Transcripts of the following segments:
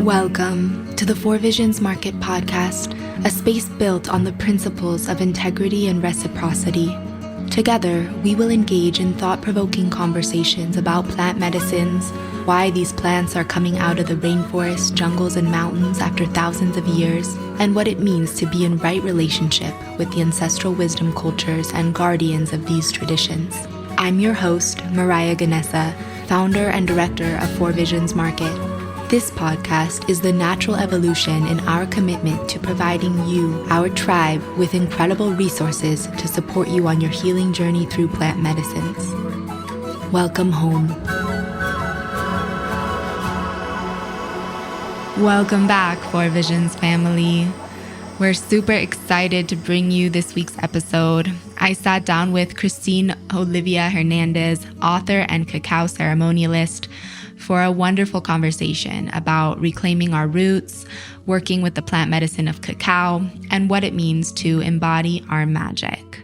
Welcome to the Four Visions Market Podcast, a space built on the principles of integrity and reciprocity. Together, we will engage in thought-provoking conversations about plant medicines, why these plants are coming out of the rainforests, jungles, and mountains after thousands of years, and what it means to be in right relationship with the ancestral wisdom cultures and guardians of these traditions. I'm your host, Mariah Gannessa, founder and director of Four Visions Market. This podcast is the natural evolution in our commitment to providing you, our tribe, with incredible resources to support you on your healing journey through plant medicines. Welcome home. Welcome back, Four Visions family. We're super excited to bring you this week's episode. I sat down with Christine Olivia Hernandez, author and cacao ceremonialist, for a wonderful conversation about reclaiming our roots, working with the plant medicine of cacao, and what it means to embody our magic.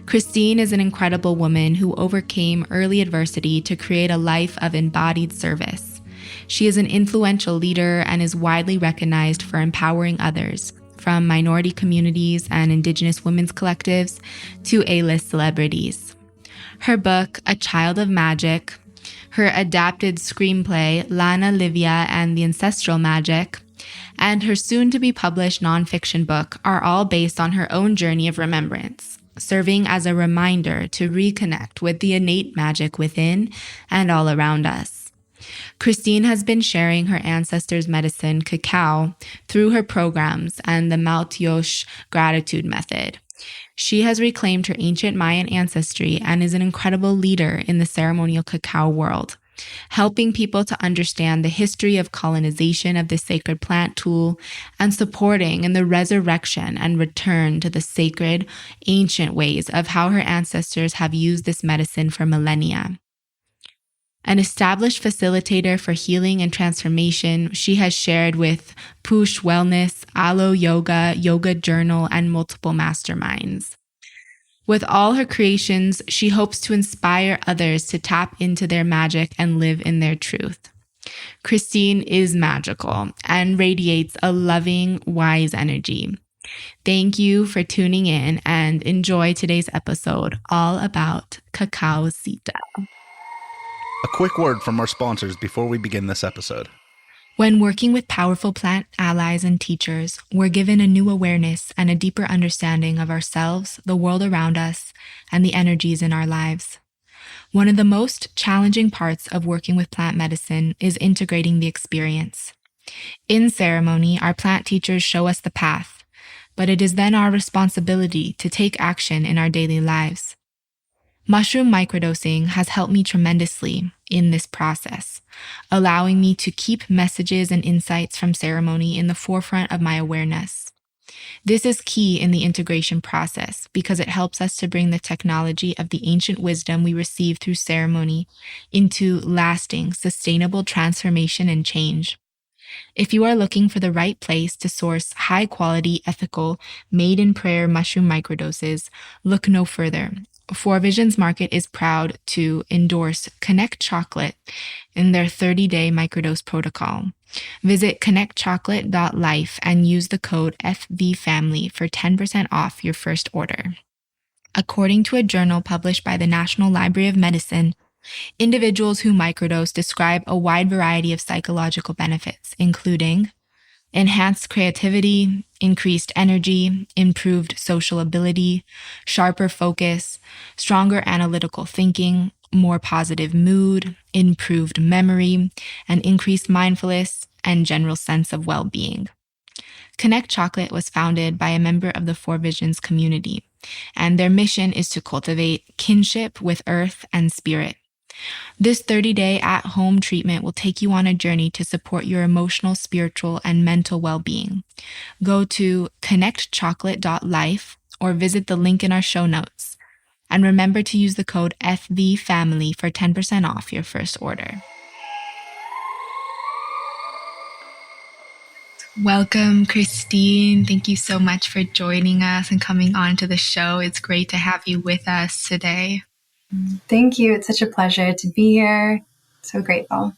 Christine is an incredible woman who overcame early adversity to create a life of embodied service. She is an influential leader and is widely recognized for empowering others, from minority communities and indigenous women's collectives to A-list celebrities. Her book, A Child of Magic, her adapted screenplay, Lana Livia and the Ancestral Magic, and her soon-to-be-published nonfiction book are all based on her own journey of remembrance, serving as a reminder to reconnect with the innate magic within and all around us. Christine has been sharing her ancestors' medicine, cacao, through her programs and the Maltyox gratitude method. She has reclaimed her ancient Mayan ancestry and is an incredible leader in the ceremonial cacao world, helping people to understand the history of colonization of this sacred plant tool and supporting in the resurrection and return to the sacred, ancient ways of how her ancestors have used this medicine for millennia. An established facilitator for healing and transformation, she has shared with Push Wellness, Alo Yoga, Yoga Journal, and multiple masterminds. With all her creations, she hopes to inspire others to tap into their magic and live in their truth. Christine is magical and radiates a loving, wise energy. Thank you for tuning in and enjoy today's episode all about Cacao Cita. A quick word from our sponsors before we begin this episode. When working with powerful plant allies and teachers, we're given a new awareness and a deeper understanding of ourselves, the world around us, and the energies in our lives. One of the most challenging parts of working with plant medicine is integrating the experience. In ceremony, our plant teachers show us the path, but it is then our responsibility to take action in our daily lives. Mushroom microdosing has helped me tremendously in this process, allowing me to keep messages and insights from ceremony in the forefront of my awareness. This is key in the integration process because it helps us to bring the technology of the ancient wisdom we receive through ceremony into lasting, sustainable transformation and change. If you are looking for the right place to source high-quality, ethical, made-in-prayer mushroom microdoses, look no further. Four Visions Market is proud to endorse Connect Chocolate in their 30-day microdose protocol. Visit connectchocolate.life and use the code FVFamily for 10% off your first order. According to a journal published by the National Library of Medicine, individuals who microdose describe a wide variety of psychological benefits, including enhanced creativity, increased energy, improved social ability, sharper focus, stronger analytical thinking, more positive mood, improved memory, and increased mindfulness and general sense of well-being. Connect Chocolate was founded by a member of the Four Visions community, and their mission is to cultivate kinship with earth and spirit. This 30-day at-home treatment will take you on a journey to support your emotional, spiritual, and mental well-being. Go to connectchocolate.life or visit the link in our show notes. And remember to use the code FVFamily for 10% off your first order. Welcome, Christine. Thank you so much for joining us and coming on to the show. It's great to have you with us today. Thank you. It's such a pleasure to be here. So grateful.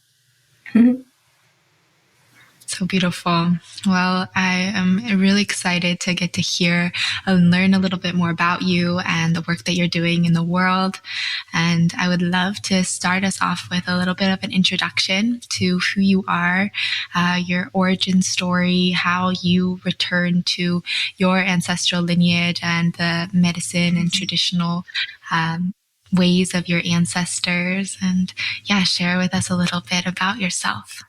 So beautiful. Well, I am really excited to get to hear and learn a little bit more about you and the work that you're doing in the world. And I would love to start us off with a little bit of an introduction to who you are, your origin story, how you returned to your ancestral lineage and the medicine and traditional ways of your ancestors. And yeah, share with us a little bit about yourself.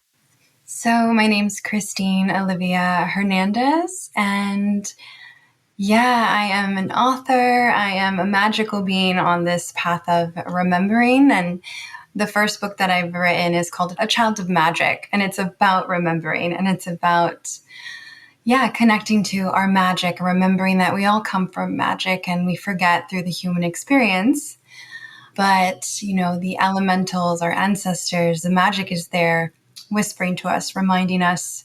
So my name's Christine Olivia Hernandez, and I am an author. I am a magical being on this path of remembering, and the first book that I've written is called A Child of Magic, and it's about remembering, and it's about connecting to our magic, remembering that we all come from magic and we forget through the human experience. But, the elementals, our ancestors, the magic is there whispering to us, reminding us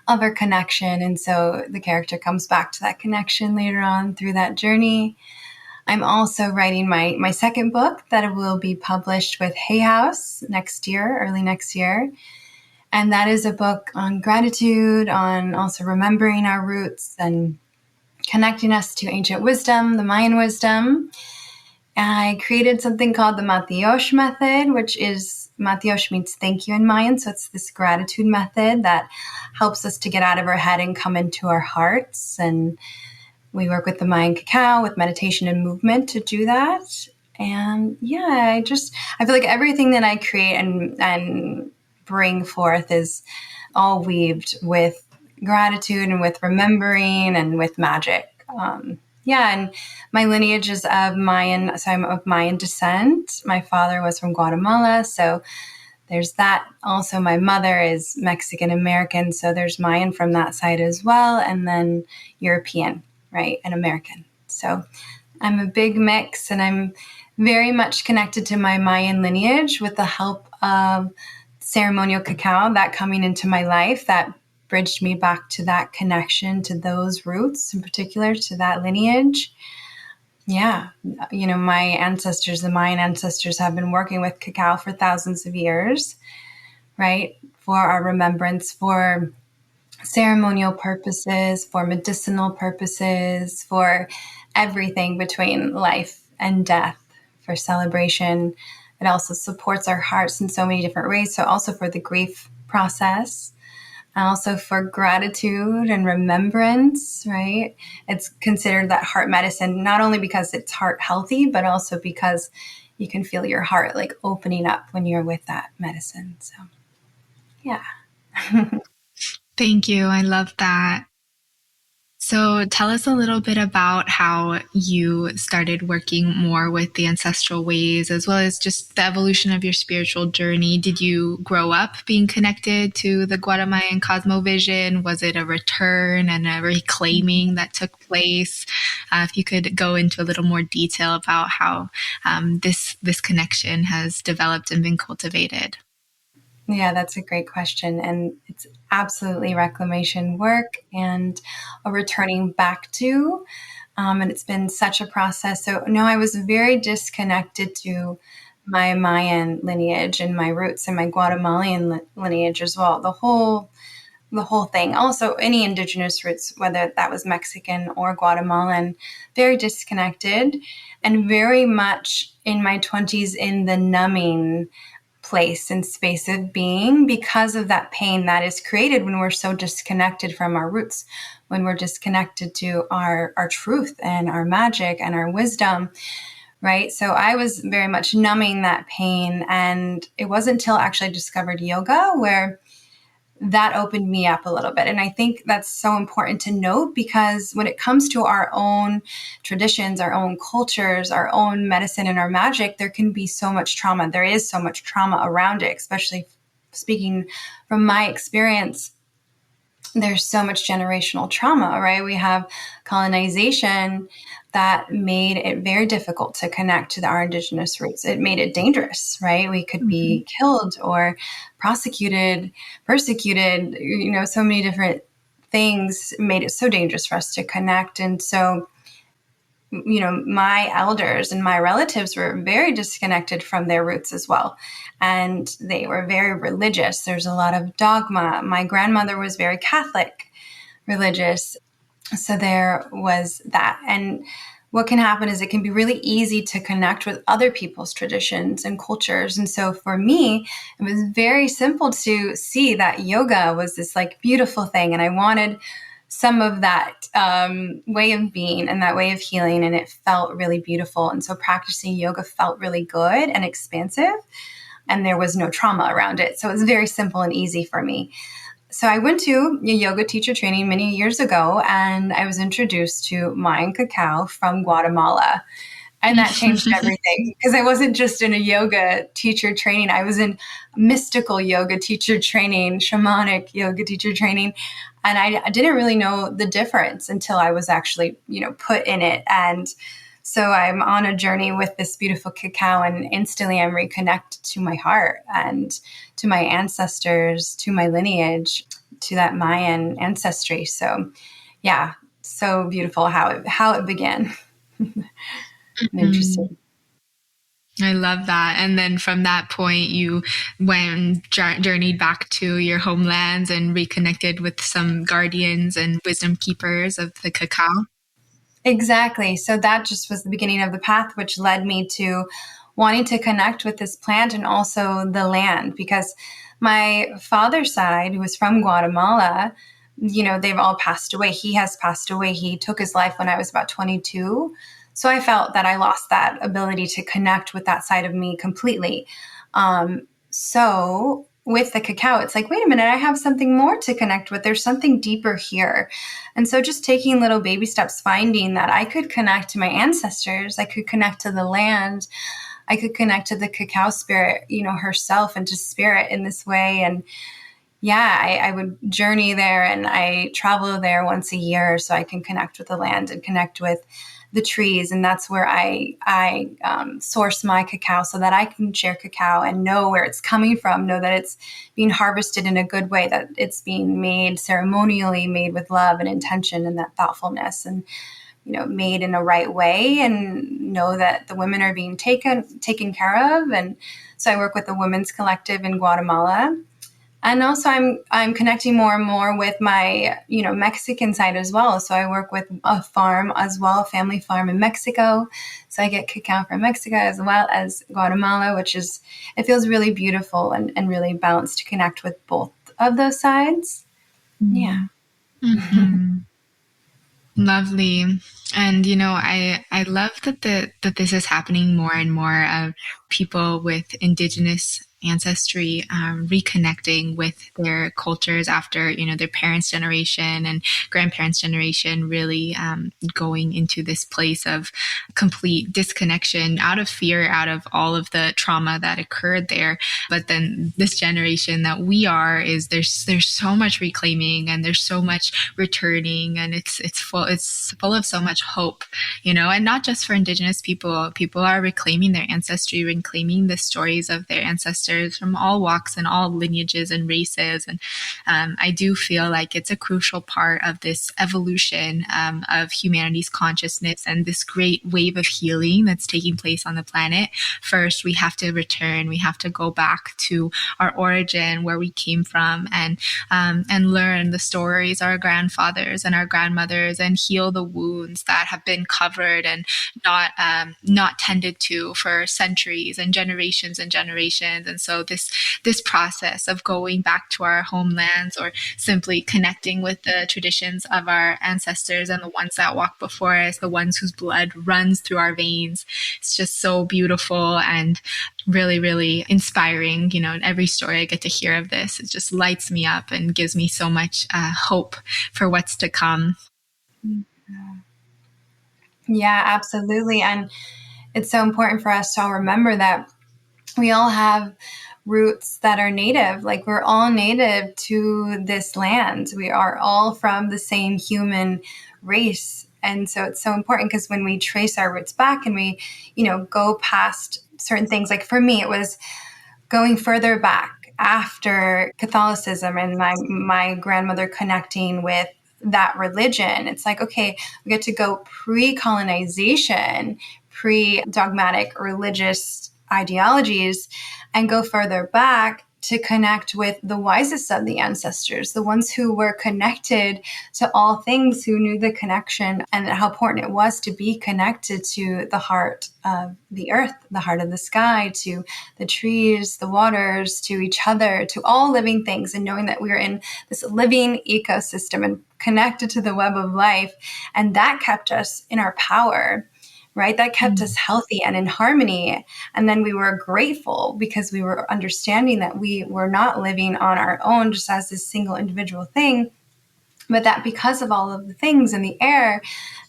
of our connection. And so the character comes back to that connection later on through that journey. I'm also writing my second book that will be published with Hay House next year, early next year. And that is a book on gratitude, on also remembering our roots and connecting us to ancient wisdom, the Mayan wisdom. I created something called the Maltyox method, which is Maltyox means thank you in Mayan. So it's this gratitude method that helps us to get out of our head and come into our hearts. And we work with the Mayan Cacao, with meditation and movement to do that. And I feel like everything that I create and bring forth is all weaved with gratitude and with remembering and with magic. And my lineage is of Mayan, so I'm of Mayan descent. My father was from Guatemala, so there's that. Also, my mother is Mexican American, so there's Mayan from that side as well, and then European, right, and American. So I'm a big mix, and I'm very much connected to my Mayan lineage with the help of ceremonial cacao, that coming into my life, that bridged me back to that connection, to those roots, in particular, to that lineage. My ancestors, the Mayan ancestors, have been working with cacao for thousands of years, right? For our remembrance, for ceremonial purposes, for medicinal purposes, for everything between life and death, for celebration. It also supports our hearts in so many different ways. So also for the grief process, also for gratitude and remembrance, right? It's considered that heart medicine, not only because it's heart healthy, but also because you can feel your heart like opening up when you're with that medicine. So, yeah. Thank you. I love that. So tell us a little bit about how you started working more with the ancestral ways, as well as just the evolution of your spiritual journey. Did you grow up being connected to the Guatemalan cosmovision? Was it a return and a reclaiming that took place? If you could go into a little more detail about how this connection has developed and been cultivated. Yeah, that's a great question. And it's absolutely reclamation work and a returning back to. And it's been such a process. So, no, I was very disconnected to my Mayan lineage and my roots and my Guatemalan lineage as well. The whole thing. Also, any indigenous roots, whether that was Mexican or Guatemalan, very disconnected and very much in my 20s in the numbing place and space of being because of that pain that is created when we're so disconnected from our roots, when we're disconnected to our truth and our magic and our wisdom, right? So I was very much numbing that pain. And it wasn't until actually I discovered yoga where that opened me up a little bit. And I think that's so important to note because when it comes to our own traditions, our own cultures, our own medicine and our magic, there can be so much trauma. There is so much trauma around it, especially speaking from my experience. There's so much generational trauma, right? We have colonization that made it very difficult to connect to our indigenous roots. It made it dangerous, right? We could be killed or prosecuted, persecuted, so many different things made it so dangerous for us to connect. And so my elders and my relatives were very disconnected from their roots as well. And they were very religious. There's a lot of dogma. My grandmother was very Catholic religious. So there was that. And what can happen is it can be really easy to connect with other people's traditions and cultures. And so for me, it was very simple to see that yoga was this like beautiful thing. And I wanted some of that way of being and that way of healing. And it felt really beautiful. And so practicing yoga felt really good and expansive. And there was no trauma around it. So it was very simple and easy for me. So I went to a yoga teacher training many years ago, and I was introduced to Mayan Cacao from Guatemala. And that changed everything because I wasn't just in a yoga teacher training. I was in mystical yoga teacher training, shamanic yoga teacher training. And I didn't really know the difference until I was actually, put in it. And so I'm on a journey with this beautiful cacao, and instantly I'm reconnected to my heart and to my ancestors, to my lineage, to that Mayan ancestry. So yeah, so beautiful how it began. Interesting. I love that. And then from that point, you went journeyed back to your homelands and reconnected with some guardians and wisdom keepers of the cacao. Exactly. So that just was the beginning of the path, which led me to wanting to connect with this plant and also the land, because my father's side, who was from Guatemala, they've all passed away. He has passed away. He took his life when I was about 22. So I felt that I lost that ability to connect with that side of me completely. So with the cacao, it's like, wait a minute, I have something more to connect with. There's something deeper here. And so just taking little baby steps, finding that I could connect to my ancestors, I could connect to the land, I could connect to the cacao spirit, herself, and to spirit in this way. And yeah, I would journey there, and I travel there once a year so I can connect with the land and connect with the trees. And that's where I source my cacao so that I can share cacao and know where it's coming from, know that it's being harvested in a good way, that it's being made ceremonially, made with love and intention and that thoughtfulness, and made in a right way, and know that the women are being taken care of. And so I work with the Women's Collective in Guatemala. And also I'm connecting more and more with my, Mexican side as well. So I work with a farm as well, a family farm in Mexico. So I get cacao from Mexico as well as Guatemala, it feels really beautiful and really balanced to connect with both of those sides. Yeah. Mm-hmm. Lovely. And I love that this is happening more and more of people with indigenous ancestry reconnecting with their cultures after their parents' generation and grandparents' generation, really going into this place of complete disconnection out of fear, out of all of the trauma that occurred there. But then this generation that we are, is there's so much reclaiming, and there's so much returning, and it's full of so much hope, and not just for indigenous people. People are reclaiming their ancestry, reclaiming the stories of their ancestors from all walks and all lineages and races. And I do feel like it's a crucial part of this evolution of humanity's consciousness and this great wave of healing that's taking place on the planet. First, we have to return. We have to go back to our origin, where we came from, and learn the stories of our grandfathers and our grandmothers, and heal the wounds that have been covered and not tended to for centuries and generations and generations. And so this process of going back to our homelands, or simply connecting with the traditions of our ancestors and the ones that walk before us, the ones whose blood runs through our veins, it's just so beautiful and really, really inspiring. Every story I get to hear of this, it just lights me up and gives me so much hope for what's to come. Yeah, absolutely. And it's so important for us to all remember that we all have roots that are native. Like, we're all native to this land. We are all from the same human race. And so it's so important, because when we trace our roots back and we, go past certain things, like for me, it was going further back after Catholicism and my grandmother connecting with that religion. It's like, okay, we get to go pre-colonization, pre-dogmatic religious ideologies, and go further back to connect with the wisest of the ancestors, the ones who were connected to all things, who knew the connection and how important it was to be connected to the heart of the earth, the heart of the sky, to the trees, the waters, to each other, to all living things, and knowing that we're in this living ecosystem and connected to the web of life. And that kept us in our power. Right? That kept us healthy and in harmony. And then we were grateful because we were understanding that we were not living on our own just as this single individual thing, but that because of all of the things in the air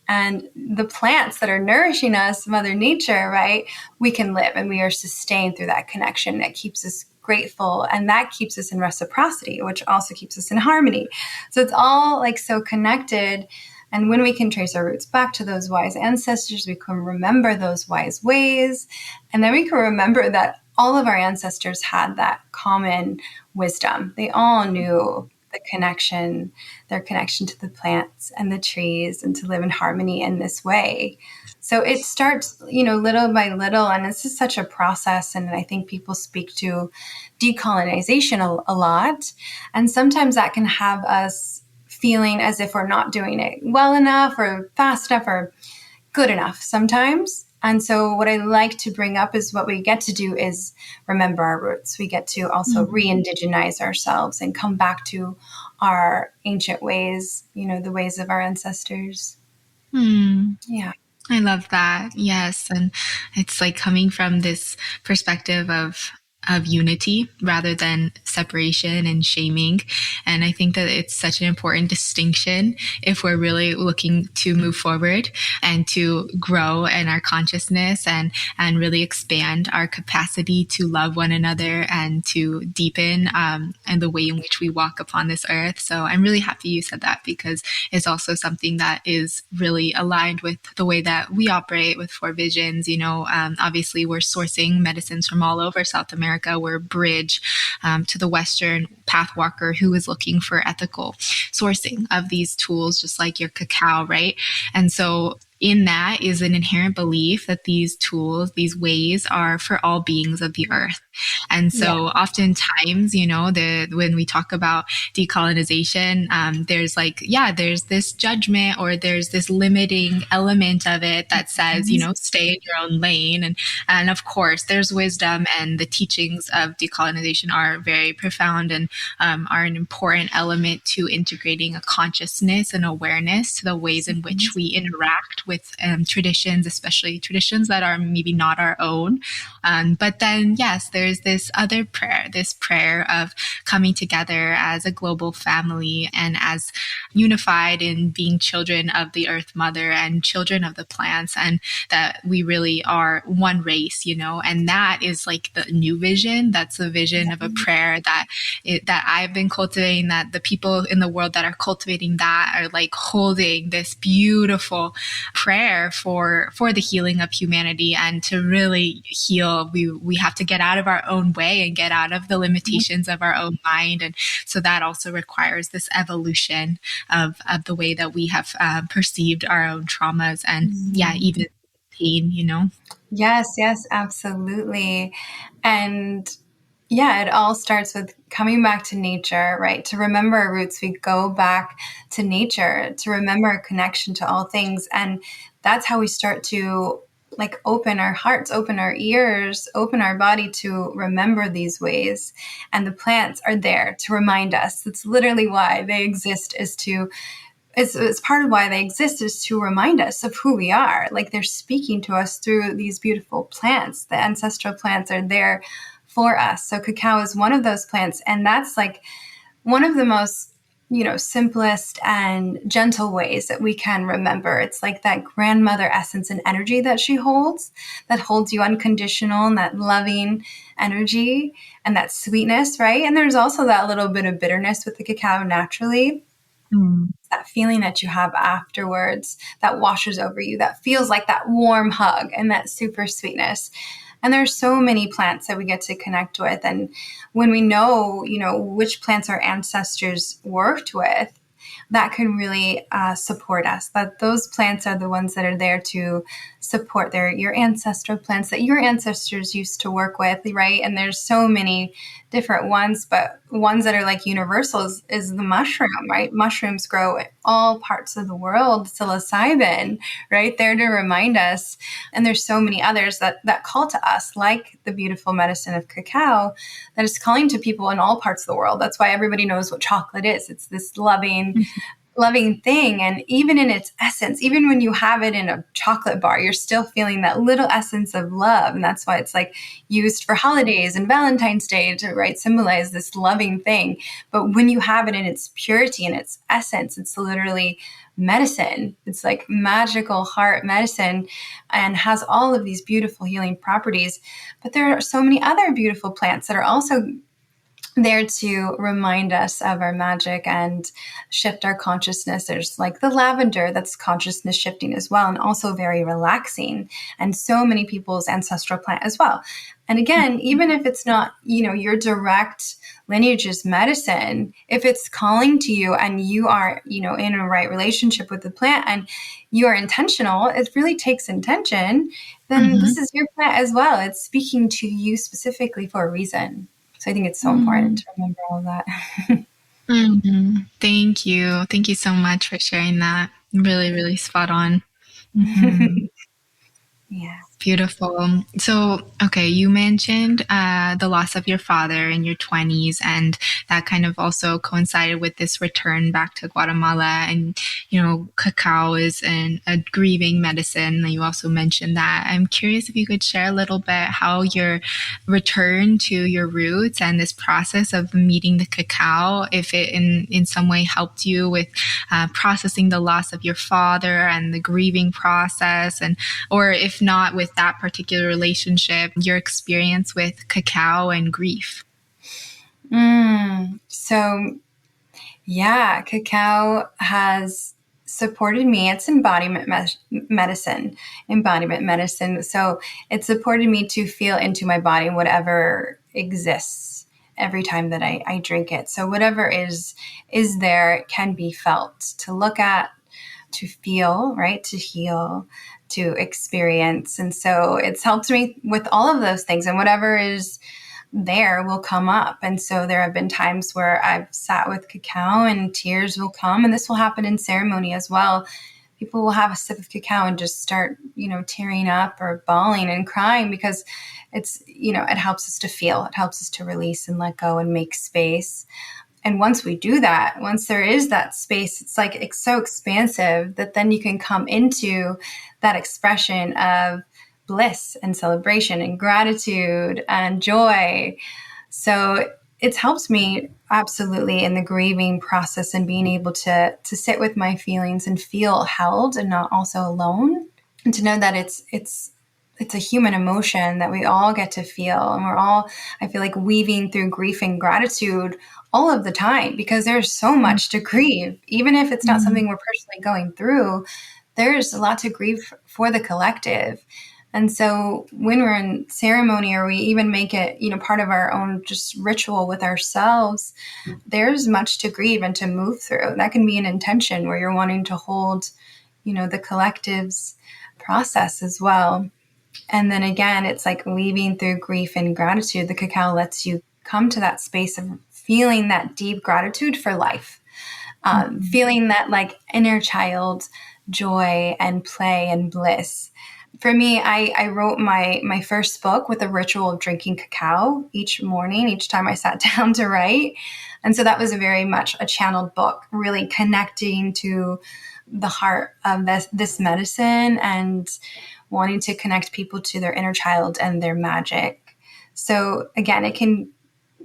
and the plants that are nourishing us, Mother Nature, right, we can live and we are sustained through that connection that keeps us grateful, and that keeps us in reciprocity, which also keeps us in harmony. So it's all like so connected. And when we can trace our roots back to those wise ancestors, we can remember those wise ways. And then we can remember that all of our ancestors had that common wisdom. They all knew the connection, their connection to the plants and the trees, and to live in harmony in this way. So it starts, little by little, and this is such a process. And I think people speak to decolonization a lot. And sometimes that can have us feeling as if we're not doing it well enough or fast enough or good enough sometimes. And so what I like to bring up is what we get to do is remember our roots. We get to also re-indigenize ourselves and come back to our ancient ways, the ways of our ancestors. Yeah. I love that. Yes. And it's like coming from this perspective of unity rather than separation and shaming. And I think that it's such an important distinction if we're really looking to move forward and to grow in our consciousness and really expand our capacity to love one another and to deepen and the way in which we walk upon this earth. So I'm really happy you said that, because it's also something that is really aligned with the way that we operate with Four Visions. Obviously we're sourcing medicines from all over South America. We're a bridge to the Western pathwalker who is looking for ethical sourcing of these tools, just like your cacao, right? And so in that is an inherent belief that these tools, these ways are for all beings of the earth. And so oftentimes, when we talk about decolonization, there's this judgment or there's this limiting element of it that says, stay in your own lane. And of course, there's wisdom, and the teachings of decolonization are very profound and are an important element to integrating a consciousness and awareness to the ways in which we interact with traditions, especially traditions that are maybe not our own. But then, yes, there's this other prayer, this prayer of coming together as a global family and as unified in being children of the Earth Mother and children of the plants, and that we really are one race, and that is like the new vision. That's the vision of a prayer that I've been cultivating, that the people in the world that are cultivating that are like holding this beautiful prayer for the healing of humanity. And to really heal, we have to get out of our own way and get out of the limitations of our own mind. And so that also requires this evolution of the way that we have perceived our own traumas and even pain. Yes, absolutely. And it all starts with coming back to nature, right? To remember our roots, we go back to nature to remember our connection to all things. And that's how we start to open our hearts, open our ears, open our body to remember these ways. And the plants are there to remind us. That's literally why they exist, it's part of why they exist, is to remind us of who we are. Like, they're speaking to us through these beautiful plants. The ancestral plants are there for us. So cacao is one of those plants. And that's like one of the most, simplest and gentle ways that we can remember. It's like that grandmother essence and energy that she holds, that holds you unconditional, and that loving energy and that sweetness, right? And there's also that little bit of bitterness with the cacao naturally. That feeling that you have afterwards that washes over you, that feels like that warm hug and that super sweetness. And there's so many plants that we get to connect with. And when we know, which plants our ancestors worked with, that can really support us. That those plants are the ones that are there to support your ancestral plants that your ancestors used to work with, right? And there's so many different ones, but ones that are like universals is the mushroom, right? Mushrooms grow in all parts of the world. Psilocybin, right? There to remind us. And there's so many others that call to us, like the beautiful medicine of cacao that is calling to people in all parts of the world. That's why everybody knows what chocolate is. It's this loving thing. And even in its essence, even when you have it in a chocolate bar, you're still feeling that little essence of love. And that's why it's like used for holidays and Valentine's Day to, right, symbolize this loving thing. But when you have it in its purity and its essence, it's literally medicine. It's like magical heart medicine and has all of these beautiful healing properties. But there are so many other beautiful plants that are also there to remind us of our magic and shift our consciousness. There's like the lavender that's consciousness shifting as well, and also very relaxing, and so many people's ancestral plant as well. And again, even if it's not, your direct lineage's medicine, if it's calling to you and you are, in a right relationship with the plant and you are intentional, it really takes intention, then this is your plant as well. It's speaking to you specifically for a reason. So I think it's so important to remember all of that. Thank you. Thank you so much for sharing that. Really, really spot on. Mm-hmm. Yeah. Beautiful. So, okay, you mentioned the loss of your father in your 20s, and that kind of also coincided with this return back to Guatemala. And, cacao is a grieving medicine. You also mentioned that. I'm curious if you could share a little bit how your return to your roots and this process of meeting the cacao, if it in some way helped you with processing the loss of your father and the grieving process, or if not with that particular relationship, your experience with cacao and grief. So, yeah, cacao has supported me. It's embodiment medicine. So it supported me to feel into my body whatever exists every time that I drink it. So whatever is there can be felt, to look at, to feel, right? To heal, to experience. And so it's helped me with all of those things, and whatever is there will come up. And so there have been times where I've sat with cacao and tears will come, and this will happen in ceremony as well. People will have a sip of cacao and just start, tearing up or bawling and crying because it's, it helps us to feel, it helps us to release and let go and make space. And once we do that, once there is that space, it's so expansive that then you can come into that expression of bliss and celebration and gratitude and joy. So it's helped me absolutely in the grieving process and being able to sit with my feelings and feel held and not also alone, and to know that it's a human emotion that we all get to feel. And we're all, I feel like, weaving through grief and gratitude all of the time, because there's so much to grieve. Even if it's not something we're personally going through, there's a lot to grieve for the collective. And so when we're in ceremony, or we even make it, part of our own just ritual with ourselves, there's much to grieve and to move through. That can be an intention where you're wanting to hold, the collective's process as well. And then again, it's like weaving through grief and gratitude. The cacao lets you come to that space of feeling that deep gratitude for life, feeling that like inner child joy and play and bliss. For me, I wrote my first book with a ritual of drinking cacao each morning, each time I sat down to write. And so that was very much a channeled book, really connecting to the heart of this medicine and wanting to connect people to their inner child and their magic. So again, it can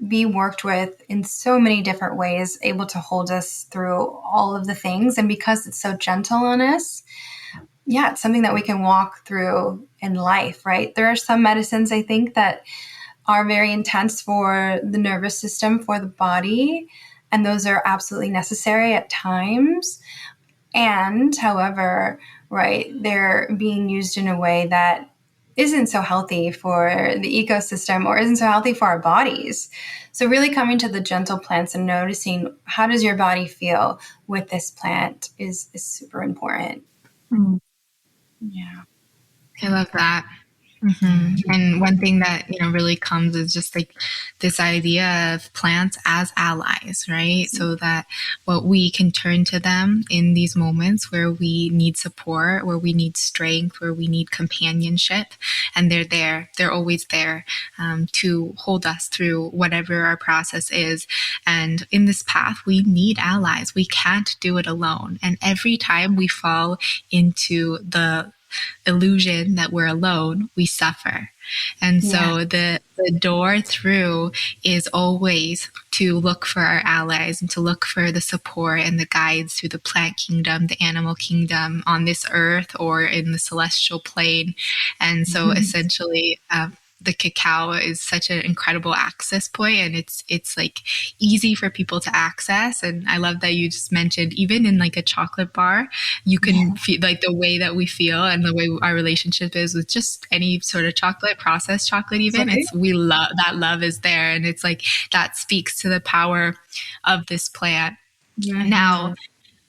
be worked with in so many different ways, able to hold us through all of the things. And because it's so gentle on us, it's something that we can walk through in life, right? There are some medicines, I think, that are very intense for the nervous system, for the body, and those are absolutely necessary at times. And however, right, they're being used in a way that isn't so healthy for the ecosystem or isn't so healthy for our bodies. So really coming to the gentle plants and noticing how does your body feel with this plant is super important. Mm. Yeah. I love that. And one thing that, really comes is just like this idea of plants as allies, right? So that what we can turn to them in these moments where we need support, where we need strength, where we need companionship, and they're there. They're always there to hold us through whatever our process is. And in this path, we need allies. We can't do it alone. And every time we fall into the illusion that we're alone, we suffer. And so the door through is always to look for our allies and to look for the support and the guides through the plant kingdom, the animal kingdom on this earth or in the celestial plane. And so essentially, the cacao is such an incredible access point, and it's like easy for people to access. And I love that you just mentioned even in like a chocolate bar, you can feel like the way that we feel and the way our relationship is with just any sort of chocolate, processed chocolate even. Right. It's we love that love is there, and it's like that speaks to the power of this plant. Now,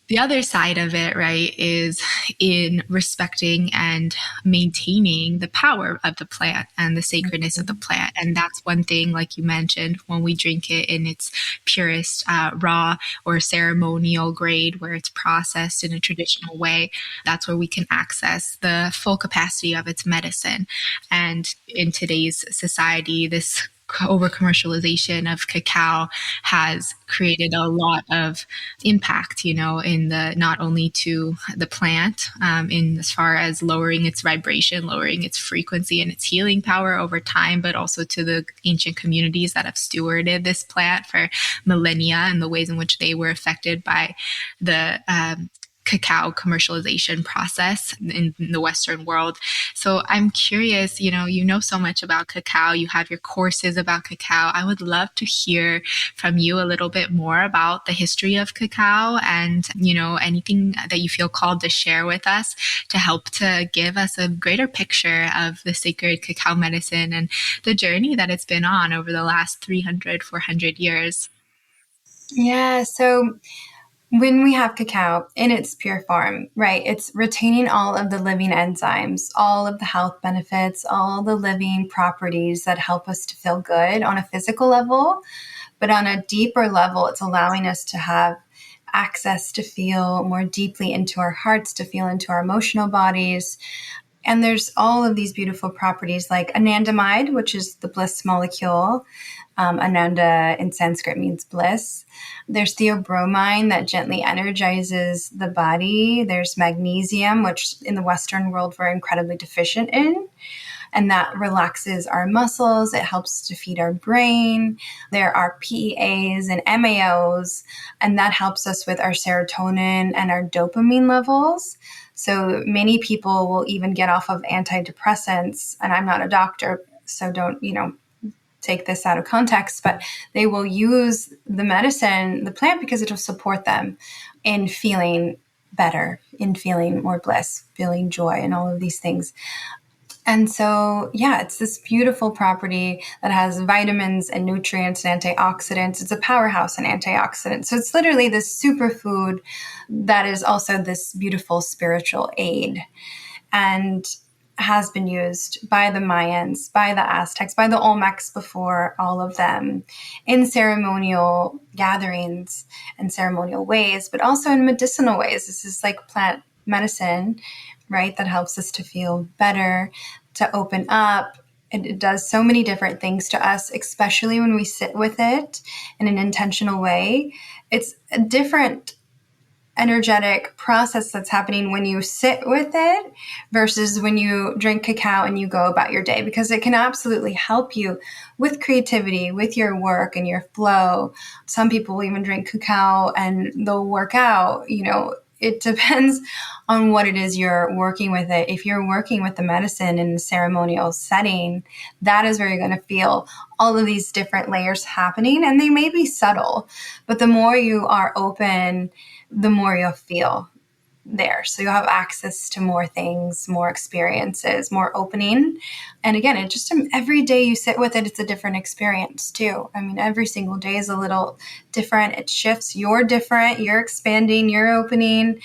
the other side of it, right, is in respecting and maintaining the power of the plant and the sacredness of the plant. And that's one thing, like you mentioned, when we drink it in its purest, raw or ceremonial grade, where it's processed in a traditional way, that's where we can access the full capacity of its medicine. And in today's society, this over commercialization of cacao has created a lot of impact, in the not only to the plant, in as far as lowering its vibration, lowering its frequency and its healing power over time, but also to the ancient communities that have stewarded this plant for millennia and the ways in which they were affected by the cacao commercialization process in the Western world. So I'm curious, you know so much about cacao, you have your courses about cacao. I would love to hear from you a little bit more about the history of cacao and, anything that you feel called to share with us to help to give us a greater picture of the sacred cacao medicine and the journey that it's been on over the last 300, 400 years. Yeah. So when we have cacao in its pure form, right, it's retaining all of the living enzymes, all of the health benefits, all the living properties that help us to feel good on a physical level. But on a deeper level, it's allowing us to have access to feel more deeply into our hearts, to feel into our emotional bodies. And there's all of these beautiful properties like anandamide, which is the bliss molecule. Ananda in Sanskrit means bliss. There's theobromine that gently energizes the body. There's magnesium, which in the Western world we're incredibly deficient in, and that relaxes our muscles. It helps to feed our brain. There are PEAs and MAOs, and that helps us with our serotonin and our dopamine levels. So many people will even get off of antidepressants, and I'm not a doctor, so don't, take this out of context, but they will use the medicine, the plant, because it'll support them in feeling better, in feeling more bliss, feeling joy, and all of these things. And so, it's this beautiful property that has vitamins and nutrients and antioxidants. It's a powerhouse in antioxidants. So it's literally this superfood that is also this beautiful spiritual aid, and has been used by the Mayans, by the Aztecs, by the Olmecs before all of them in ceremonial gatherings and ceremonial ways, but also in medicinal ways. This is like plant medicine, right, that helps us to feel better, to open up. It does so many different things to us, especially when we sit with it in an intentional way. It's a different energetic process that's happening when you sit with it versus when you drink cacao and you go about your day, because it can absolutely help you with creativity, with your work and your flow. Some people will even drink cacao and they'll work out. It depends on what it is you're working with it. If you're working with the medicine in a ceremonial setting, that is where you're going to feel all of these different layers happening, and they may be subtle, but the more you are open, the more you'll feel there. So you'll have access to more things, more experiences, more opening. And again, it just every day you sit with it, it's a different experience too. I mean, every single day is a little different. It shifts. You're different. You're expanding. You're opening.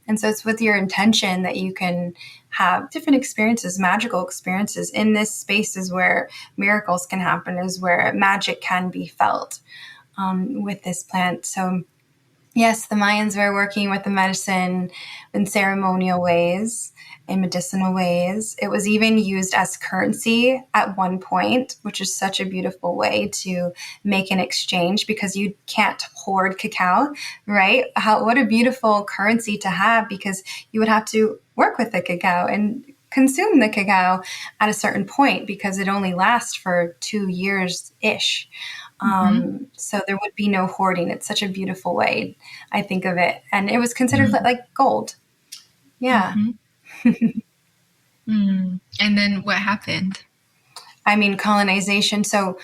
And so it's with your intention that you can have different experiences, magical experiences in this space is where miracles can happen, is where magic can be felt with this plant. So yes, the Mayans were working with the medicine in ceremonial ways, in medicinal ways. It was even used as currency at one point, which is such a beautiful way to make an exchange because you can't hoard cacao, right? What a beautiful currency to have, because you would have to work with the cacao and consume the cacao at a certain point because it only lasts for 2 years-ish. So there would be no hoarding. It's such a beautiful way, I think of it. And it was considered like gold. Yeah. And then what happened? I mean, colonization. So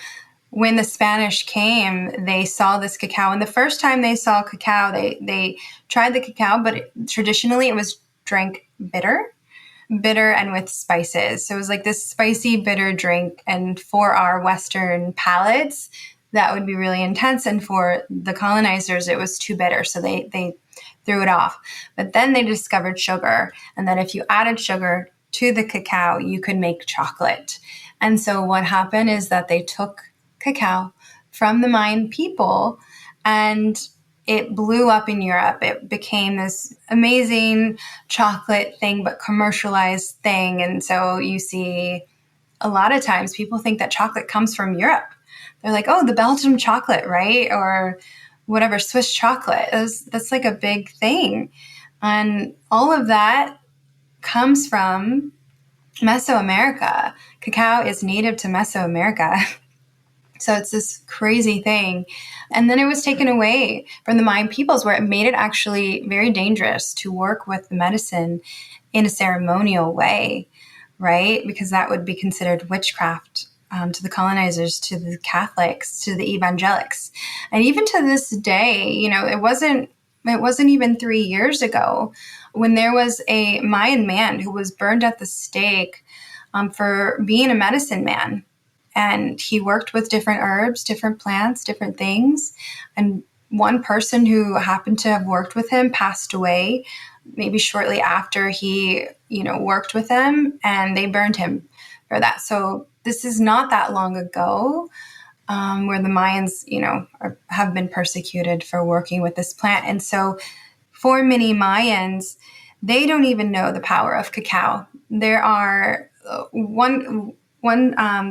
when the Spanish came, they saw this cacao. And the first time they saw cacao, they tried the cacao, but traditionally it was drank bitter and with spices. So it was like this spicy, bitter drink. And for our Western palates, that would be really intense. And for the colonizers, it was too bitter. So they threw it off. But then they discovered sugar. And then if you added sugar to the cacao, you could make chocolate. And so what happened is that they took cacao from the Mayan people and it blew up in Europe. It became this amazing chocolate thing, but commercialized thing. And so you see a lot of times people think that chocolate comes from Europe. They're like, oh, the Belgium chocolate, right? Or whatever, Swiss chocolate. That's like a big thing. And all of that comes from Mesoamerica. Cacao is native to Mesoamerica. So it's this crazy thing. And then it was taken away from the Mayan peoples, where it made it actually very dangerous to work with the medicine in a ceremonial way, right? Because that would be considered witchcraft to the colonizers, to the Catholics, to the evangelics. And even to this day, it wasn't even 3 years ago when there was a Mayan man who was burned at the stake for being a medicine man. And he worked with different herbs, different plants, different things. And one person who happened to have worked with him passed away maybe shortly after he, worked with them, and they burned him for that. So this is not that long ago where the Mayans, have been persecuted for working with this plant. And so for many Mayans, they don't even know the power of cacao. There are one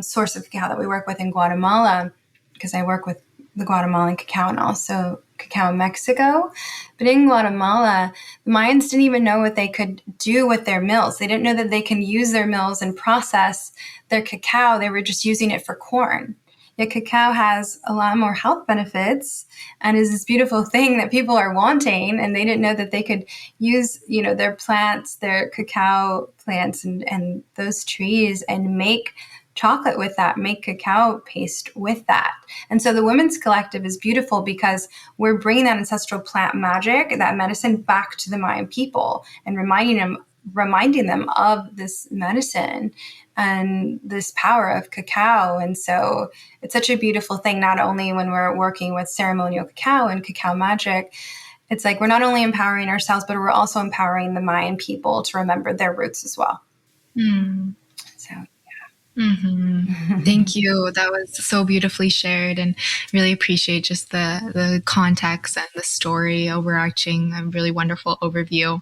source of cacao that we work with in Guatemala, because I work with the Guatemalan cacao and also cacao in Mexico. But in Guatemala, the Mayans didn't even know what they could do with their mills. They didn't know that they can use their mills and process their cacao. They were just using it for corn. Yet cacao has a lot more health benefits and is this beautiful thing that people are wanting. And they didn't know that they could use, their plants, their cacao plants and those trees and make chocolate with that, make cacao paste with that. And so the Women's Collective is beautiful because we're bringing that ancestral plant magic, that medicine, back to the Mayan people and reminding them of this medicine and this power of cacao. And so it's such a beautiful thing, not only when we're working with ceremonial cacao and cacao magic. It's like we're not only empowering ourselves, but we're also empowering the Mayan people to remember their roots as well. So Thank you. That was so beautifully shared, and really appreciate just the context and the story overarching, a really wonderful overview.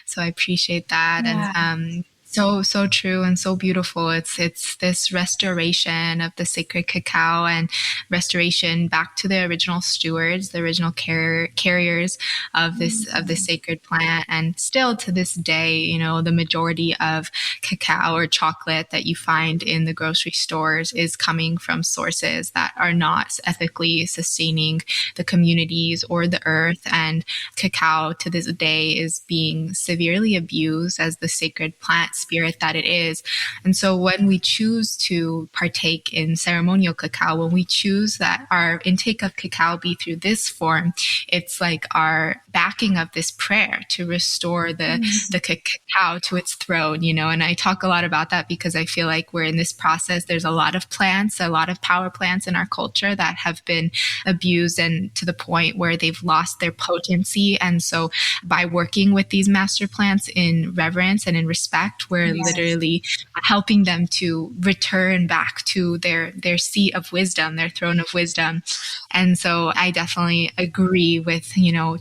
So I appreciate that. Yeah. And so true and so beautiful. It's this restoration of the sacred cacao and restoration back to the original stewards, the original carriers of this sacred plant. And still to this day, the majority of cacao or chocolate that you find in the grocery stores is coming from sources that are not ethically sustaining the communities or the earth. And cacao to this day is being severely abused as the sacred plant spirit that it is. And so when we choose to partake in ceremonial cacao, when we choose that our intake of cacao be through this form, it's like our backing of this prayer to restore the cacao to its throne, and I talk a lot about that because I feel like we're in this process. There's a lot of plants, a lot of power plants in our culture that have been abused and to the point where they've lost their potency. And so by working with these master plants in reverence and in respect, we're literally helping them to return back to their seat of wisdom, their throne of wisdom. And so I definitely agree with,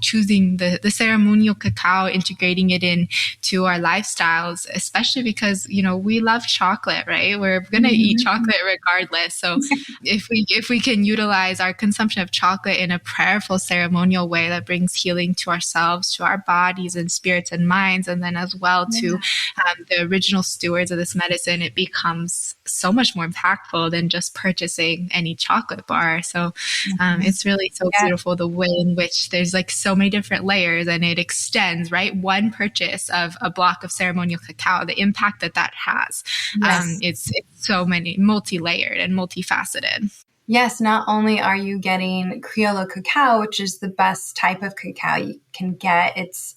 choosing the ceremonial cacao, integrating it into our lifestyles, especially because, we love chocolate, right? We're going to eat chocolate regardless. So if we can utilize our consumption of chocolate in a prayerful, ceremonial way that brings healing to ourselves, to our bodies and spirits and minds, and then as well to the original stewards of this medicine, it becomes so much more impactful than just purchasing any chocolate bar. So it's really so beautiful the way in which there's like so many different layers, and it extends, right? One purchase of a block of ceremonial cacao, the impact that has, it's so many multi-layered and multifaceted. Yes, not only are you getting Criollo cacao, which is the best type of cacao you can get, it's,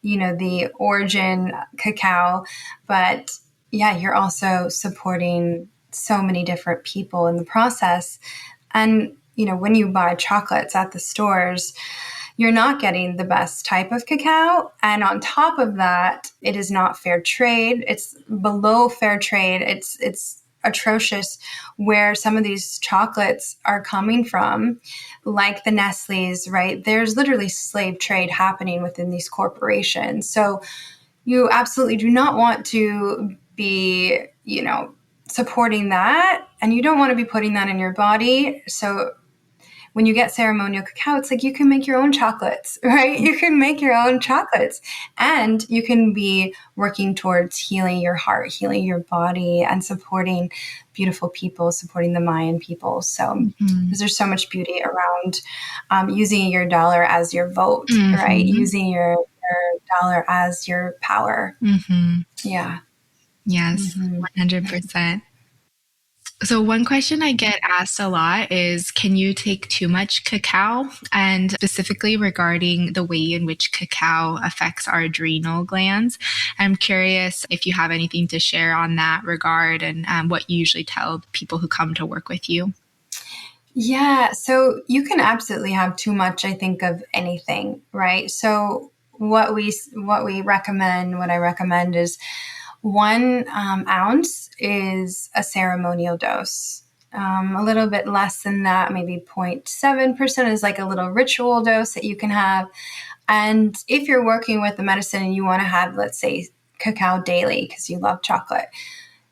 the origin cacao, but you're also supporting so many different people in the process. And, when you buy chocolates at the stores, you're not getting the best type of cacao. And on top of that, it is not fair trade. It's below fair trade. It's atrocious where some of these chocolates are coming from, like the Nestle's, right? There's literally slave trade happening within these corporations. So you absolutely do not want to be, supporting that, and you don't want to be putting that in your body. So when you get ceremonial cacao, it's like you can make your own chocolates, right? You can make your own chocolates, and you can be working towards healing your heart, healing your body, and supporting beautiful people, supporting the Mayan people. So there's so much beauty around using your dollar as your vote, right? Using your dollar as your power. Yeah. Yes, 100%. So one question I get asked a lot is, can you take too much cacao? And specifically regarding the way in which cacao affects our adrenal glands. I'm curious if you have anything to share on that regard, and what you usually tell people who come to work with you. Yeah, so you can absolutely have too much, I think, of anything, right? So what I recommend is 1 ounce is a ceremonial dose. A little bit less than that, maybe 0.7% is like a little ritual dose that you can have. And if you're working with the medicine and you want to have, let's say, cacao daily because you love chocolate,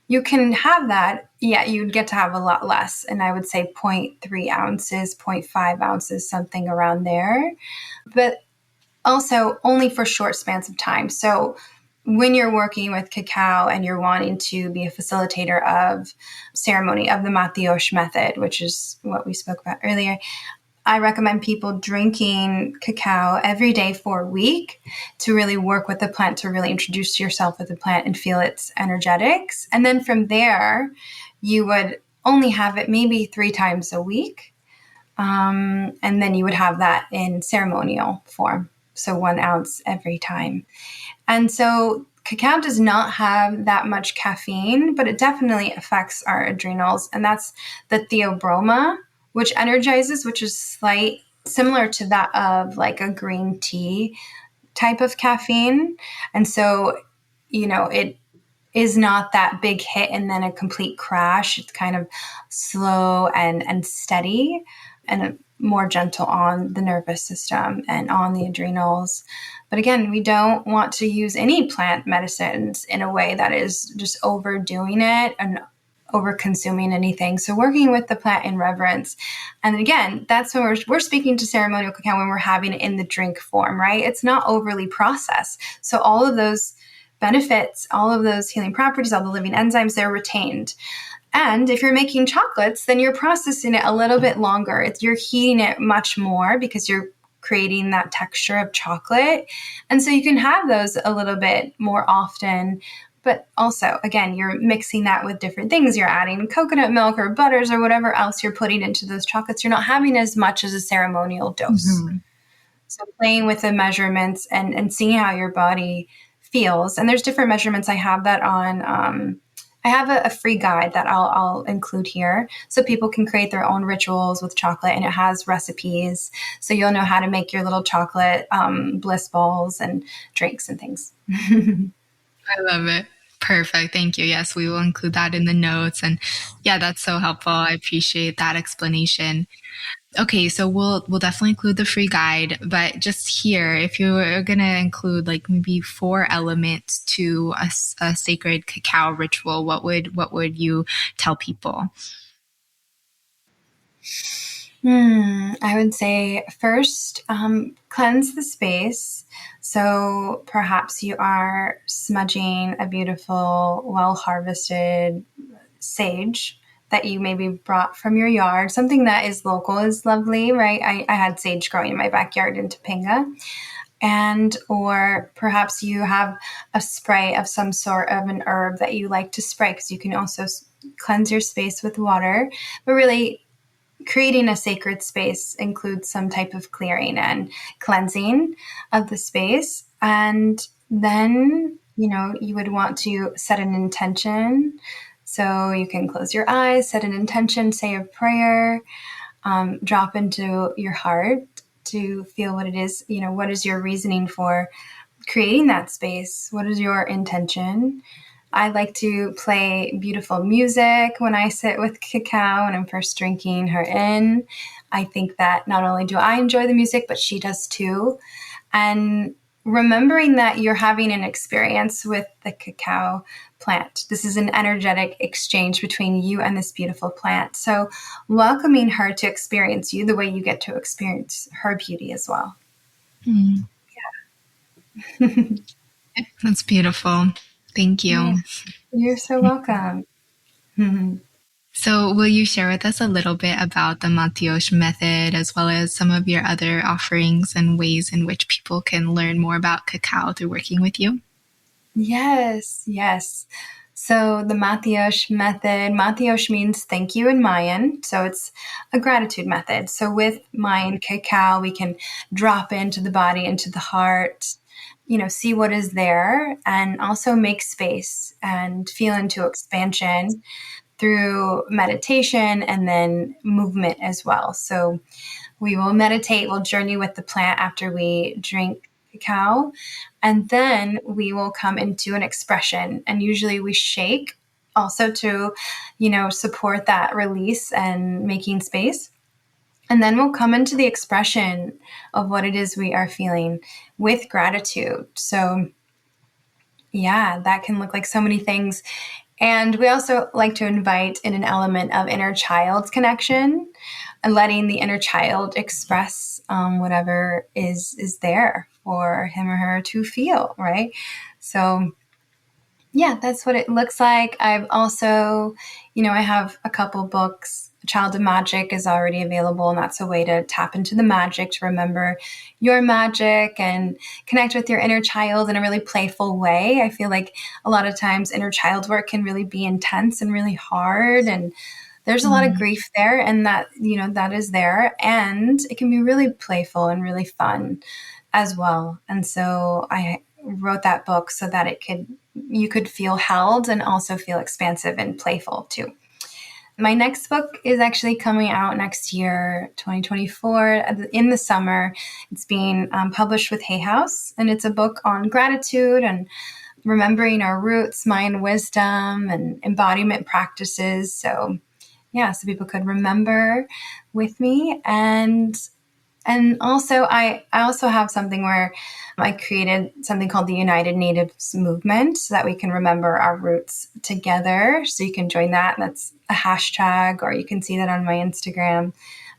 you can have that. Yeah, you'd get to have a lot less. And I would say 0.3 ounces, 0.5 ounces, something around there. But also only for short spans of time. So when you're working with cacao and you're wanting to be a facilitator of ceremony of the Maltyox method, which is what we spoke about earlier, I recommend people drinking cacao every day for a week to really work with the plant, to really introduce yourself with the plant and feel its energetics. And then from there, you would only have it maybe 3 times a week. And then you would have that in ceremonial form. So 1 ounce every time. And so cacao does not have that much caffeine, but it definitely affects our adrenals. And that's the theobroma, which energizes, which is similar to that of like a green tea type of caffeine. And so, it is not that big hit and then a complete crash. It's kind of slow and steady and more gentle on the nervous system and on the adrenals. But again, we don't want to use any plant medicines in a way that is just overdoing it and over consuming anything. So working with the plant in reverence. And again, that's when we're speaking to ceremonial cacao when we're having it in the drink form, right? It's not overly processed. So all of those benefits, all of those healing properties, all the living enzymes, they're retained. And if you're making chocolates, then you're processing it a little bit longer. You're heating it much more because you're creating that texture of chocolate. And so you can have those a little bit more often. But also, again, you're mixing that with different things. You're adding coconut milk or butters or whatever else you're putting into those chocolates. You're not having as much as a ceremonial dose. So playing with the measurements and seeing how your body feels. And there's different measurements. I have that on, I have a free guide that I'll include here so people can create their own rituals with chocolate, and it has recipes. So you'll know how to make your little chocolate bliss balls and drinks and things. I love it. Perfect. Thank you. Yes, we will include that in the notes. And yeah, that's so helpful. I appreciate that explanation. Okay, so we'll definitely include the free guide, but just here, if you were gonna include like maybe 4 elements to a sacred cacao ritual, what would you tell people? I would say first, cleanse the space. So perhaps you are smudging a beautiful, well harvested sage that you maybe brought from your yard. Something that is local is lovely, right? I had sage growing in my backyard in Topanga. And or perhaps you have a spray of some sort of an herb that you like to spray, because you can also cleanse your space with water. But really, creating a sacred space includes some type of clearing and cleansing of the space. And then, you would want to set an intention. So you can close your eyes, set an intention, say a prayer, drop into your heart to feel what it is. What is your reasoning for creating that space? What is your intention? I like to play beautiful music when I sit with cacao and I'm first drinking her in. I think that not only do I enjoy the music, but she does too. And remembering that you're having an experience with the cacao plant. This is an energetic exchange between you and this beautiful plant. So welcoming her to experience you the way you get to experience her beauty as well. Mm, that's beautiful. Thank Yeah, you. you're so welcome. So, will you share with us a little bit about the Maltyox method, as well as some of your other offerings and ways in which people can learn more about cacao through working with you? Yes, yes. So the Mathios method, Mathios means thank you in Mayan. So it's a gratitude method. So with Mayan cacao, we can drop into the body, into the heart, see what is there, and also make space and feel into expansion through meditation and then movement as well. So we will meditate, we'll journey with the plant after we drink cacao, and then we will come into an expression. And usually we shake also to, support that release and making space. And then we'll come into the expression of what it is we are feeling with gratitude. So, yeah, that can look like so many things. And we also like to invite in an element of inner child connection and letting the inner child express whatever is there for him or her to feel, right? So yeah, that's what it looks like. I've also, I have a couple books. Child of Magic is already available, and that's a way to tap into the magic, to remember your magic and connect with your inner child in a really playful way. I feel like a lot of times inner child work can really be intense and really hard, and there's a lot of grief there, and that is there, and it can be really playful and really fun as well. And so I wrote that book so that you could feel held and also feel expansive and playful too. My next book is actually coming out next year, 2024, in the summer. It's being published with Hay House, and it's a book on gratitude and remembering our roots, Mayan wisdom, and embodiment practices. So yeah, so people could remember with me. And also, I also have something where I created something called the United Natives Movement, so that we can remember our roots together. So you can join that. That's a hashtag, or you can see that on my Instagram.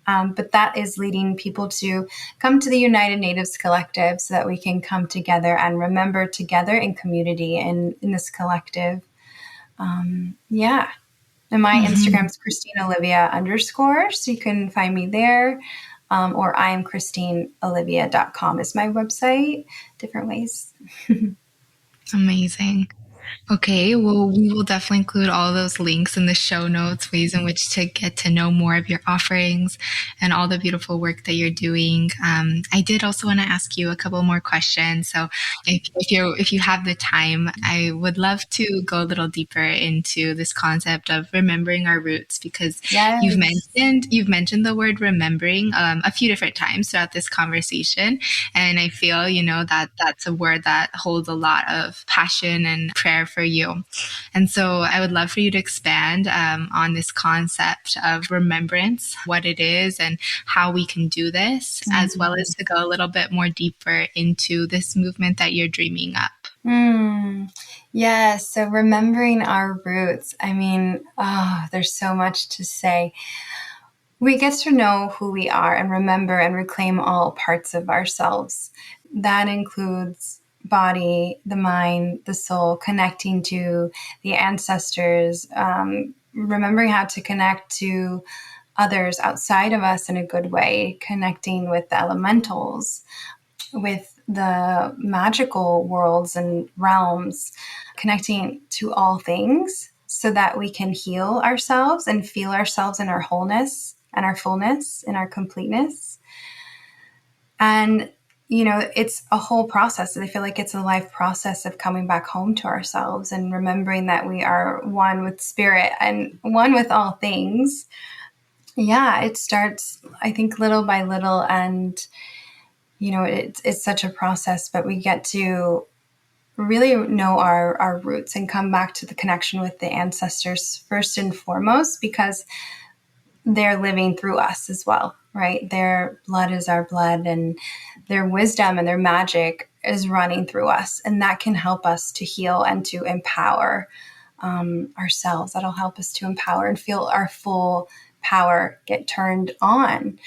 But that is leading people to come to the United Natives Collective so that we can come together and remember together in community and in this collective. Yeah. And my Instagram is Christine Olivia _. So you can find me there. Or IamChristineOlivia.com is my website. Different ways. Amazing. Okay, well, we will definitely include all those links in the show notes, ways in which to get to know more of your offerings and all the beautiful work that you're doing. I did also want to ask you a couple more questions. So, if you have the time, I would love to go a little deeper into this concept of remembering our roots because Yes. you've mentioned the word remembering a few different times throughout this conversation, and I feel, that that's a word that holds a lot of passion and prayer for you. And so I would love for you to expand on this concept of remembrance, what it is, and how we can do this, as well as to go a little bit more deeper into this movement that you're dreaming up. Mm. Yeah, so remembering our roots. I mean, there's so much to say. We get to know who we are and remember and reclaim all parts of ourselves. That includes body, the mind, the soul, connecting to the ancestors, remembering how to connect to others outside of us in a good way, connecting with the elementals, with the magical worlds and realms, connecting to all things so that we can heal ourselves and feel ourselves in our wholeness and our fullness and our completeness. And, it's a whole process. I feel like it's a life process of coming back home to ourselves and remembering that we are one with spirit and one with all things. Yeah, it starts, I think, little by little. And it's such a process, but we get to really know our roots and come back to the connection with the ancestors first and foremost, because they're living through us as well, right? Their blood is our blood, and their wisdom and their magic is running through us. And that can help us to heal and to empower ourselves. That'll help us to empower and feel our full power get turned on.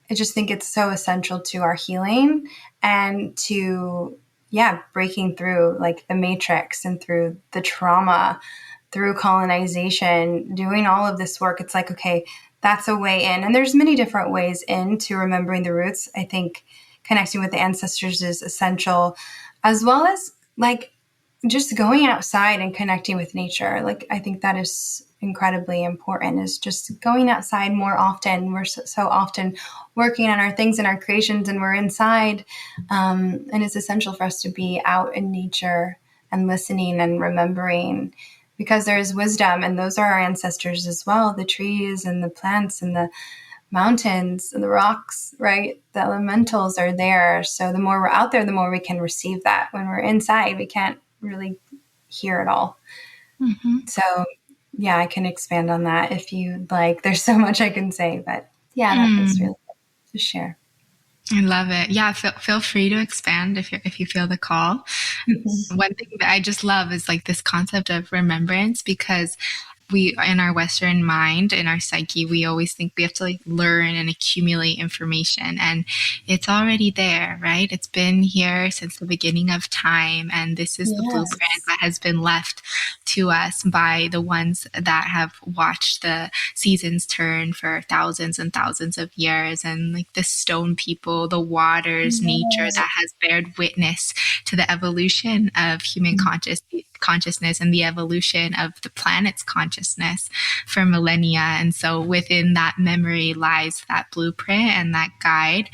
I just think it's so essential to our healing and to, breaking through like the matrix and through the trauma, through colonization, doing all of this work. It's like, okay, that's a way in. And there's many different ways into remembering the roots. I think connecting with the ancestors is essential, as well as like just going outside and connecting with nature. Like, I think that is incredibly important, is just going outside more often. We're so often working on our things and our creations, and we're inside. And it's essential for us to be out in nature and listening and remembering, because there is wisdom, and those are our ancestors as well. The trees and the plants and the mountains and the rocks, right? The elementals are there. So the more we're out there, the more we can receive that. When we're inside, we can't really hear it all. Mm-hmm. So yeah, I can expand on that if you'd like. There's so much I can say, but yeah, that was really good to share. I love it. Yeah, feel free to expand if you feel the call. One thing that I just love is like this concept of remembrance, because we, in our Western mind, in our psyche, we always think we have to like learn and accumulate information, and it's already there, right? It's been here since the beginning of time, and this is the blueprint Yes. that has been left to us by the ones that have watched the seasons turn for thousands and thousands of years, and like the stone people, the waters, nature Yes. that has bared witness to the evolution of human consciousness and the evolution of the planet's consciousness for millennia. And so within that memory lies that blueprint and that guide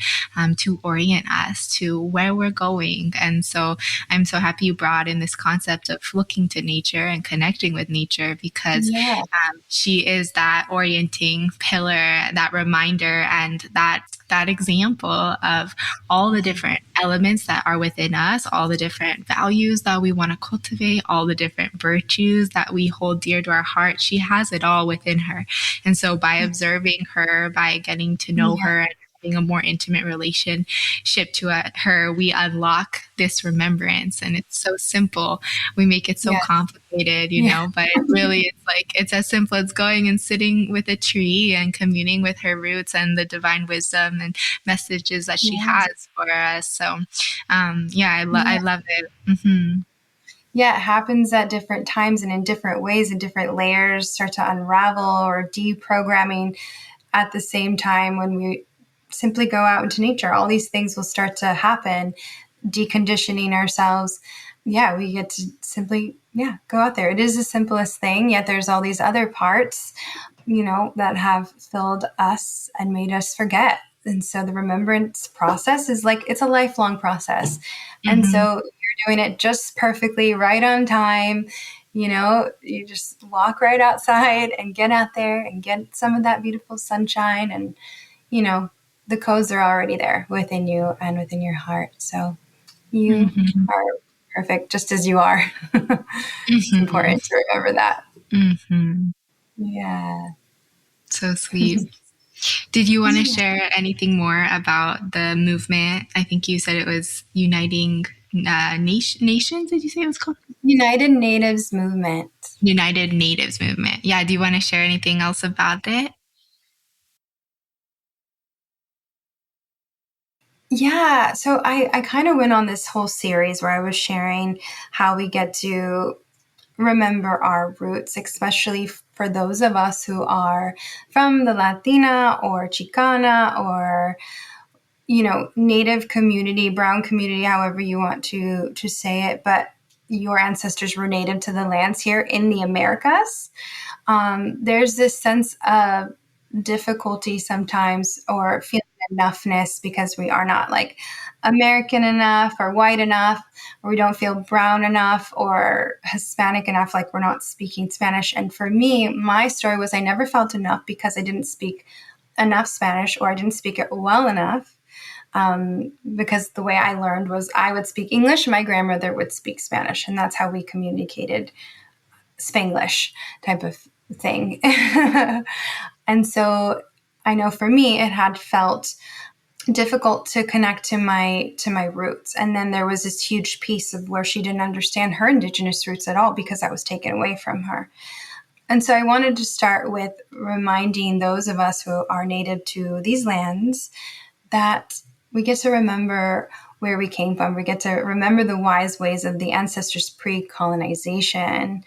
to orient us to where we're going. And so I'm so happy you brought in this concept of looking to nature and connecting with nature, because Yeah. she is that orienting pillar, that reminder, and that example of all the different elements that are within us, all the different values that we want to cultivate, all the different virtues that we hold dear to our heart. She has it all within her. And so by observing her, by getting to know Yeah. her and having a more intimate relationship to her, we unlock this remembrance. And it's so simple. We make it so Yeah. complicated, Yeah. but really it's like, it's as simple as going and sitting with a tree and communing with her roots and the divine wisdom and messages that she Yes. has for us. So, yeah, I Yeah. love it. Mm-hmm. Yeah, it happens at different times and in different ways, and different layers start to unravel or deprogramming at the same time. When we simply go out into nature, all these things will start to happen, deconditioning ourselves. Yeah, we get to simply yeah, go out there. It is the simplest thing, yet there's all these other parts, that have filled us and made us forget. And so the remembrance process is like, it's a lifelong process. And so you're doing it just perfectly, right on time. You just walk right outside and get out there and get some of that beautiful sunshine. And, the codes are already there within you and within your heart. So you are perfect just as you are. It's important to remember that. Yeah. So sweet. Did you want to share anything more about the movement? I think you said it was Uniting Nations. Did you say it was called? United Natives Movement. United Natives Movement. Yeah. Do you want to share anything else about it? Yeah. So I kind of went on this whole series where I was sharing how we get to remember our roots, especially for those of us who are from the Latina or Chicana or Native community, brown community, however you want to say it, but your ancestors were native to the lands here in the Americas. There's this sense of difficulty sometimes, or feeling enoughness, because we are not like American enough or white enough, or we don't feel brown enough or Hispanic enough, like we're not speaking Spanish. And for me, my story was I never felt enough because I didn't speak enough Spanish, or I didn't speak it well enough. Because the way I learned was I would speak English and my grandmother would speak Spanish, and that's how we communicated, Spanglish type of thing. And so I know for me, it had felt difficult to connect to my roots. And then there was this huge piece of where she didn't understand her Indigenous roots at all because that was taken away from her. And so I wanted to start with reminding those of us who are native to these lands that we get to remember where we came from. We get to remember the wise ways of the ancestors pre-colonization,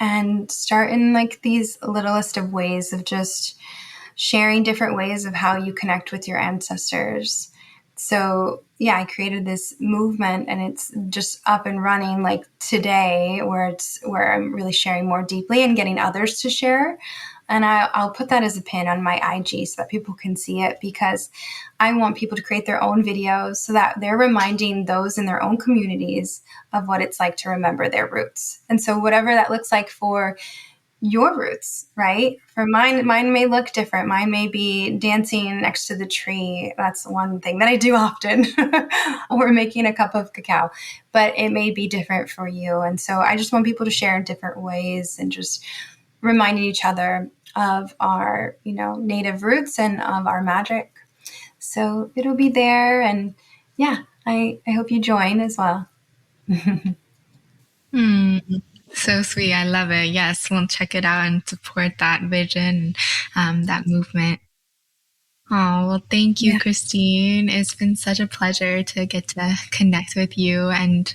and start in like these littlest of ways of just sharing different ways of how you connect with your ancestors. So yeah, I created this movement, and it's just up and running like today, where I'm really sharing more deeply and getting others to share. And I'll put that as a pin on my IG so that people can see it, because I want people to create their own videos so that they're reminding those in their own communities of what it's like to remember their roots. And so whatever that looks like for your roots, right? For mine may look different. Mine may be dancing next to the tree. That's one thing that I do often, or making a cup of cacao, but it may be different for you. And so I just want people to share in different ways, and just reminding each other of our, native roots and of our magic. So it'll be there. And yeah, I hope you join as well. So sweet. I love it. Yes, we'll check it out and support that vision, that movement. Oh, well, thank you, Yeah. Christine. It's been such a pleasure to get to connect with you and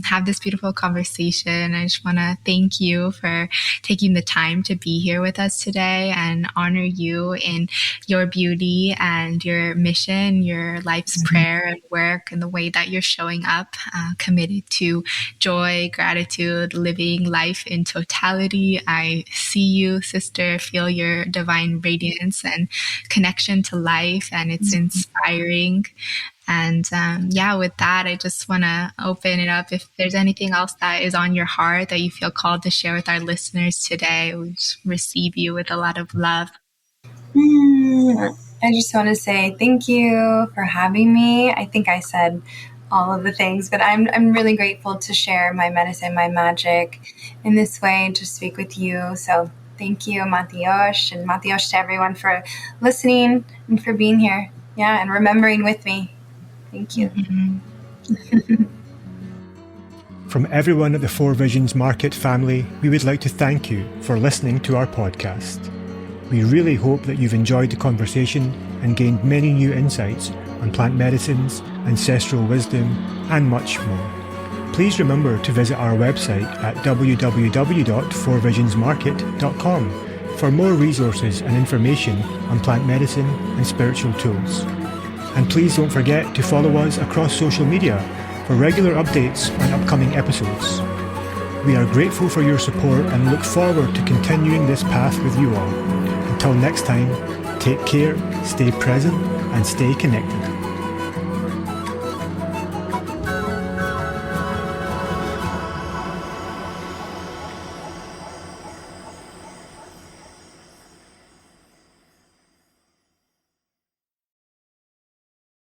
have this beautiful conversation. I just want to thank you for taking the time to be here with us today, and honor you in your beauty and your mission, your life's prayer and work, and the way that you're showing up, committed to joy, gratitude, living life in totality. I see you, sister, feel your divine radiance and connection to life, and it's inspiring. And with that, I just want to open it up. If there's anything else that is on your heart that you feel called to share with our listeners today, we just receive you with a lot of love. I just want to say thank you for having me. I think I said all of the things, but I'm really grateful to share my medicine, my magic in this way, to speak with you. So thank you, Maltyox, and Maltyox to everyone for listening and for being here. Yeah, and remembering with me. Thank you. From everyone at the Four Visions Market family, we would like to thank you for listening to our podcast. We really hope that you've enjoyed the conversation and gained many new insights on plant medicines, ancestral wisdom, and much more. Please remember to visit our website at www.fourvisionsmarket.com for more resources and information on plant medicine and spiritual tools. And please don't forget to follow us across social media for regular updates on upcoming episodes. We are grateful for your support and look forward to continuing this path with you all. Until next time, take care, stay present, and stay connected.